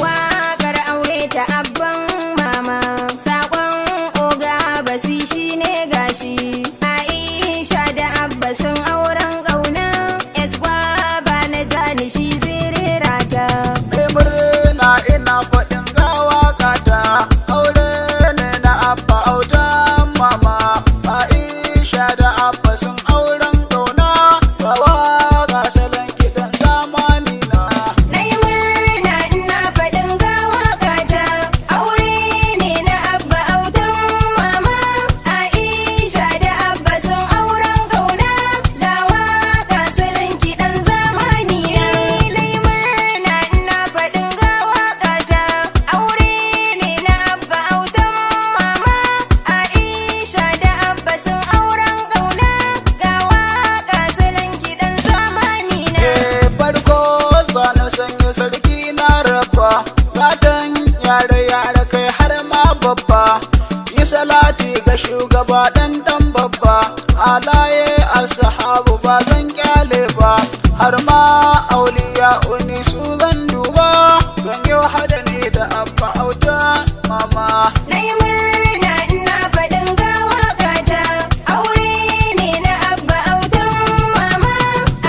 Wakar aure ta abban mama, sakon oga basi shine gashi. Aisha da Abba sun auren ƙauna, gwaba na jani shi zirira ta. murna ina faɗin gawa kata, aure ne na Abba autan mama. Aisha da Abba sun auren ƙauna, gawa ga salon kiɗan zamani na. Nayi murna ina faɗin gawa kata, aure ne na Abba autan mama. Aisha da Abba sun auren ƙauna, gawa ga salon kiɗan zamani na. Nayi murna ina faɗin gawa kata, aure ne na Abba autan mama. Aisha da Abba sun auren ƙauna, gawa ga salon kiɗan zamani na. Farko zana sanya sarki na rabba, gatan yare kai har ma babba. Yi salati ga shugaba ɗan babba, alaye ashabu ba zan kyale ba. Har ma auliya uni su zan duba, sanyo hada ne da Abba auta mama. Nayi murna ina faɗin gawa kata, aure ne na Abba autan mama.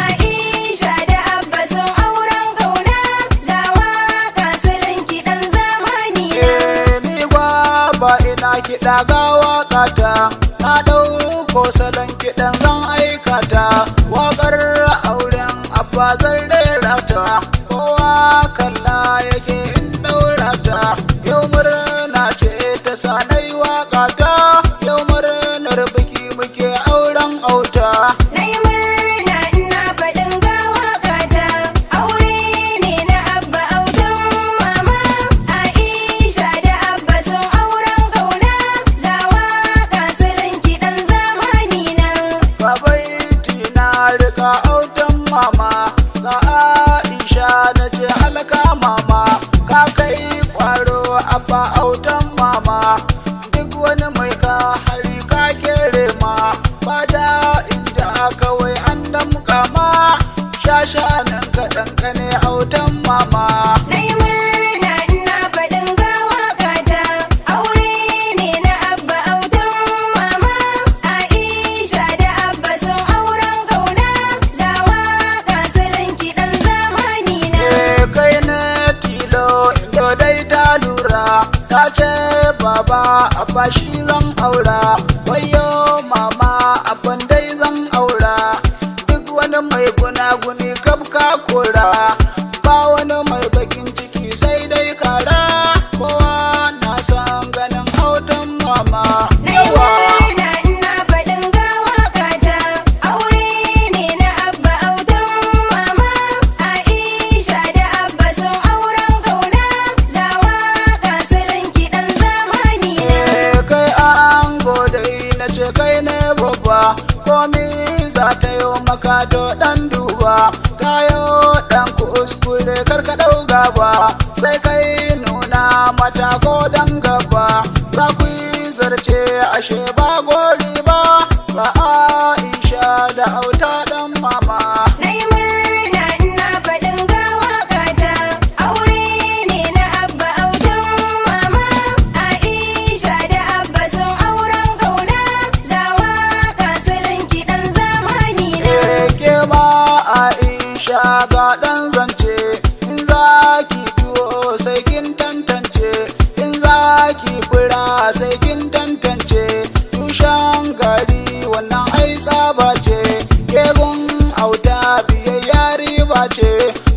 Aisha da Abba sun auren ƙauna, gawa ga salon kiɗan zamani na. Ni gwaba ina kiɗa gawa kata, na ɗauko salon kiɗan zan aikata. Waƙar auren Abba zan rera ta, kowa kalla yake in ɗaura ta. Yau murna ce ta sanai waƙa ta, yau murnar biki muke auren auta. Nayi murna ina faɗin gawa kata, aure ne na Abba autan mama. Aisha da Abba sun auren ƙauna, gawa ga salon kiɗan zamani na. Babaiti na rika autan mama, ga Aisha na ce alka mama. Ka kai kwaro Abba autan mama, duk wani mai ka hari ka kere ma. Bada inda kawai an damka ma, shashanin ka ɗanƙane autan mama. Nayi murna ina faɗin gawa kata, aure ne na Abba autan mama. Aisha da Abba sun auren ƙauna, gawa ga salon kiɗan zamani na. Kai ne tilo indo dai ta lura, ta ce baba Abba shi zan aura. Wayo mama abban dai zan aura, duk wani mai gunaguni kaf ka kora. Ba wani mai bakin ciki sai dai kara, kowa na san ganin autan mama. Nayi murna ina faɗin gawa kata, aure ne na Abba autan mama. Aisha da Abba sun auren ƙauna, gawa ga salon kiɗan zamani na. Kai an godai na ce kai ne babba, komi za ta yi maka to ɗan duba. Kayo ɗan kuskure karka ɗau gaba, sai kai nuna mata ko dan gaba. Za ku yi zarce ashe ba gori ba, ba Aisha da auta ɗan mama. Nayi murna ina faɗin gawa kata, aure ne na Abba autan mama. Aisha da Abba sun auren ƙauna, gawa ga salon kiɗan zamani na. Ke ma Aisha ga ɗan zance, in za ki tuwo sai kin tantance, in za ki fura sai kin tantance. Tushen gari wannan ai tsaba ce, kegun auta biyayya riba ce.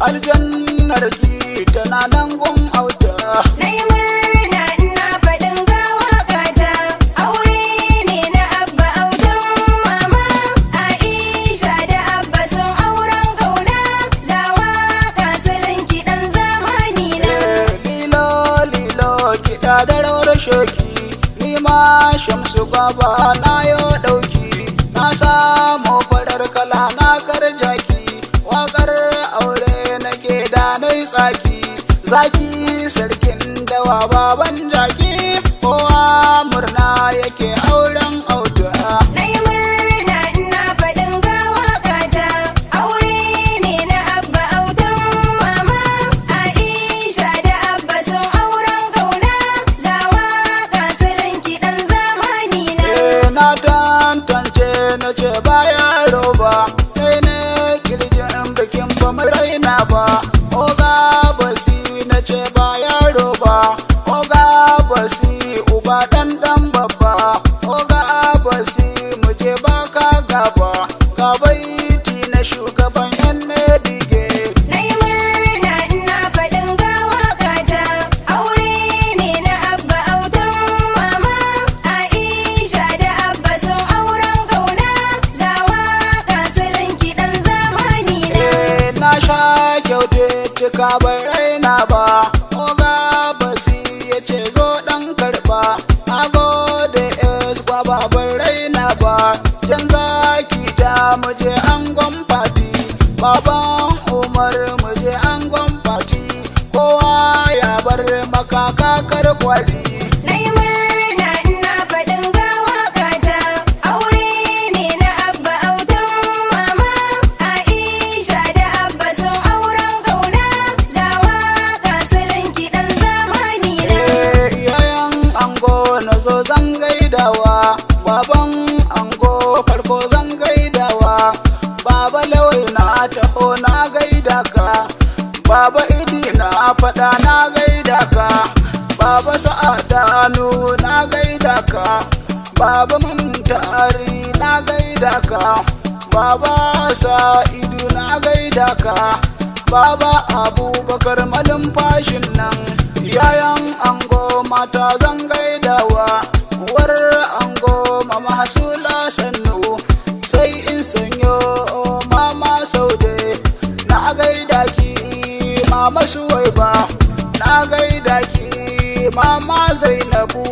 Aljannar ki tana nan gun auta. Nayi murna ina faɗin gawa kata, aure ne na Abba autan mama. Aisha da Abba sun auren ƙauna, gawa ga salon kiɗan zamani na. Lilo lilo kiɗa da rawar shoki, ni ma shamsu gwaba na yo ɗauki. Na samu farar kala na karjaki, waƙar aure nake da nai tsaki. Zaki sarkin dawa baban jaki, kowa murna yake auren auta. Nayi murna ina faɗin gawa kata, aure ne na Abba ka bai raina ba. Oga basi ya ce zo dan karba. Na gode gwaba bai raina ba. Jan zaki ta muje angon fati. Baban Umar muje angon fati. Kowa ya bar maka kakar kwali. Nai murna ina faɗin ga waƙata. Aure ne na Abba autan mama. Aisha da Abba sun auren ƙauna. Ga waƙa salon kiɗan zamani na. Iyayen ango na zo zan gaidawa. Baban ango farko zan gaidawa. Baba lawai na taho na gaida ka. Baba idi na faɗa na gaida ka. Baba sa'adanu na gaida ka. Baba muntari na gaida ka. Baba sa'idu na gaida ka. Baba abubakar malumfashin nan. Yayan ango mata zan gaidawa. Uwar ango mama hasula sannu. Sai in sanyo mama saude na gaida ki. Mama suwaiba na gaida ki. Mama zainabu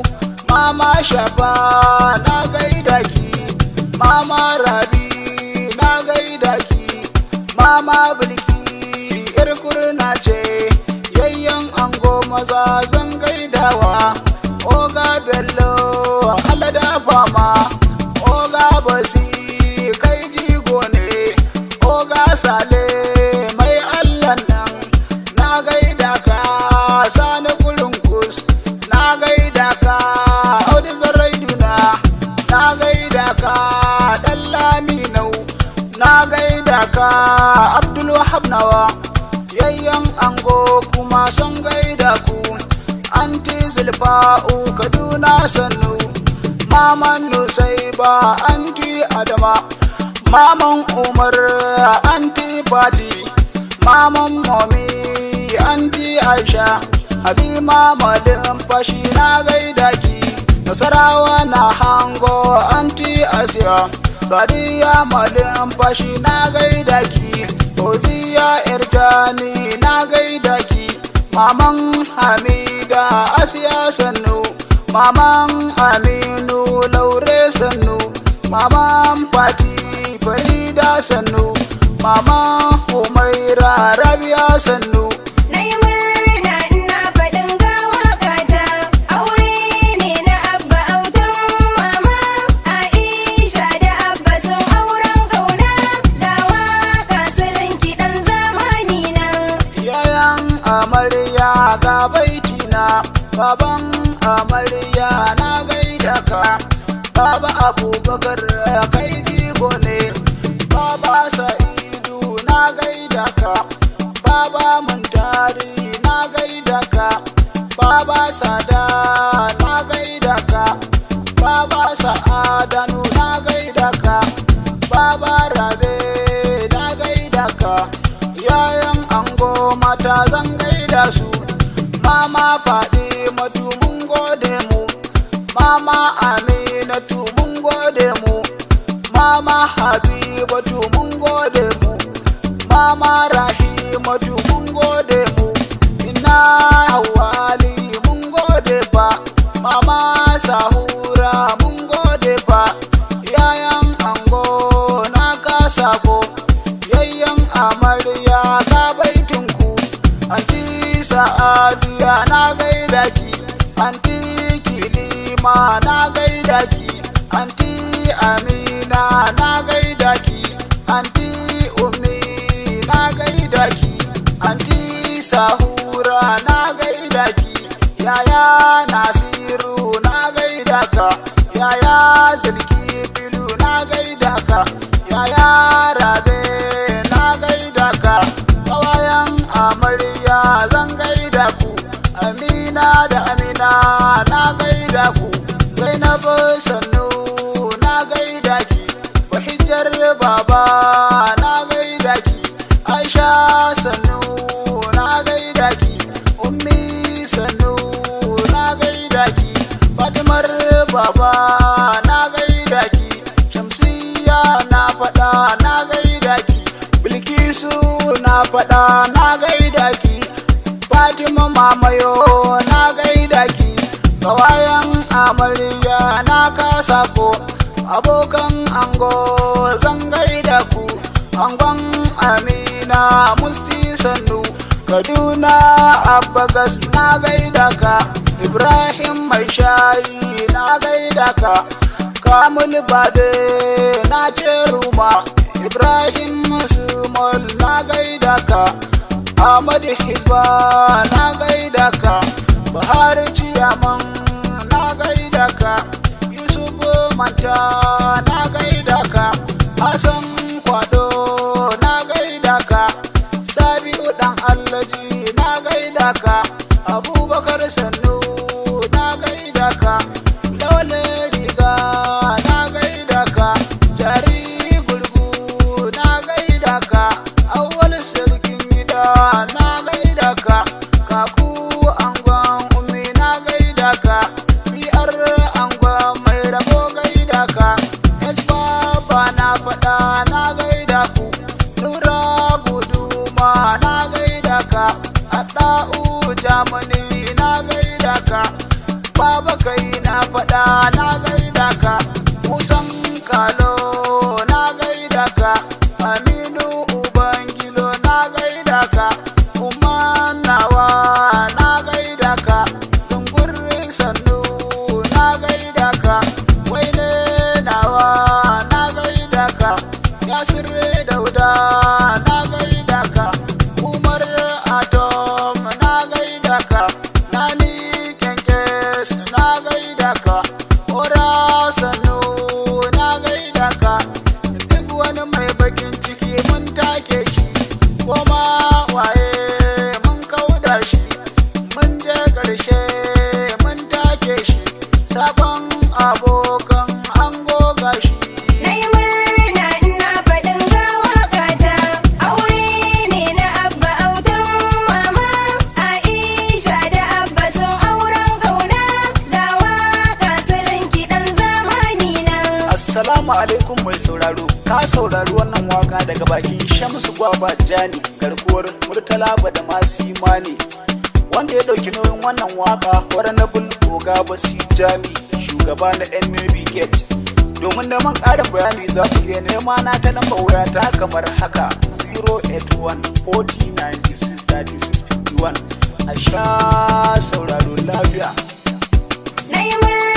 mama shafa na gaida ki. Mama rabi na gaida ki. Mama bilki yar kurna ce. Yayyan ango maza zan gaidawa. Oga bello alada fama. Oga basi kai jigo ne. Oga sale mai allan nan na gaida ka. Sani kulunkus na gaida ka. Audu zaraiduna na gaida ka. Dan laminau na gaida ka. Abdul wahab nawa yayyan ango kuma son gaida ku. Anti zulfa'u kaduna sannu. Maman nusaiba anti adama. Maman umar anti fati. Maman momi anti aisha. Halima malin fashi na gaida ki. Nasarawa na hango anti asiya. Sadiya malin fashi na gaida ki. Oziya irtani na gaida ki. Maman hamida asiya sannu. Maman aminu laure sannu. Maman fati farida sannu. Maman umaira rabia sannu. Nai murna ina faɗin ga waƙata. Aure ne na Abba autan mama. Aisha da Abba sun auren ƙauna. Ga waƙa salon kiɗan zamani na. Yayan amarya ga baitina. Baban amarya na gaida ka. Baba abubakar kai jigo ne. Baba sa'idu na gaida ka. Baba muntari na gaida ka. Baba sada na gaida ka. Baba sa'adanu na gaida ka. Baba rabe na gaida ka. Yayan ango mata zan gaida su. Mama faɗi matu mun gode mu. Mama aminatu mun gode mu. Mama habibatu mun gode mu. Mama rahimatu mun gode mu. Ina hawali mun gode fa. Mama sahura mun gode fa. Yayan ango na kasa ko. Yayyan amarya ka baitinku. Anti sa'adiya na gaida ki. Anti kilima na gaida ki. Anti amina na gaida ki. Anti ummi na gaida ki. Anti sahura na gaida ki. Yaya nasiru na gaida ka. Yaya zulkifilu na gaida ka. Yaya rabe na gaida ka. Kawayan amarya zan gaida ku. Amina da amina na gaida ku. Zainabu sannu na gaida ki. Bahijjar baba na gaida ki. Aisha sannu na gaida ki. Ummi sannu na gaida ki. Fatimar baba na gaida ki. Shamsiya na faɗa na gaida ki. Bilkisu na faɗa na gaida ki. Fatima mamayo na gaida ki, kawayan amarya na kasa ko, abokan ango zan gaida ku, angon Amina Musti Sannu, Kaduna Abbagas na gaida ka, Ibrahim mai shayi na gaida ka, Kamul Bade na Ceruma, Ibrahim Sumol na gaida ka, Ahmad Hizba na gaida ka, Buhari Ciyaman na gaida ka, Yusuf Manta na gaida ka, Hassan Kwado na gaida ka, Sabiu Dan Allaji na gaida ka, Abubakar Sannu na gaida ka, Dole Riga na gaida ka, Jari Gurgu na gaida ka, Awwal Sarkin Gida na gaida ka, Kaku Angon Ummi na gaida ka, PR Angon Mai Rabo gaida ka, Baba na faɗa na gaida ku, Nura Guduma na gaida ka, Adau Jamani na gaida ka, Baba kai na faɗa na gaida ka, Musan Kalo na gaida ka, Aminu Ubangilo na gaida ka, Umanawa na gaida ka, Zungurin Sannu na gaida ka, Waine nawa na gaida ka, Yasir Dauda na gaida ka, Umar Atom na gaida ka, Nani Kenkes na gaida ka, Ora Sannu na gaida ka, duk wani mai bakin ciki mun take shi, koma waye mun kauda shi, mun je ƙarshe mun take shi, sabon abokan ango gashi. Na yi murna ina faɗin ga waƙata, aure ne na Abba autan mama, Aisha da Abba sun auren ƙauna, ga waƙa salon kiɗan zamani na. Assalamu alaikum mai sauraro, ka saurari wannan waka daga bakin Shamsu Gwaba Jani, garkuwar Murtala da masu imani, wanda ya ɗauki nauyin wannan waka Honorable Oga Basi Jami, shugaba na yan Navy Gate. Domin neman ƙarin bayani za ku iya nema na ta lambar waya ta kamar haka 081 40 96 36 51. A sha sauraro lafiya. Na yi murna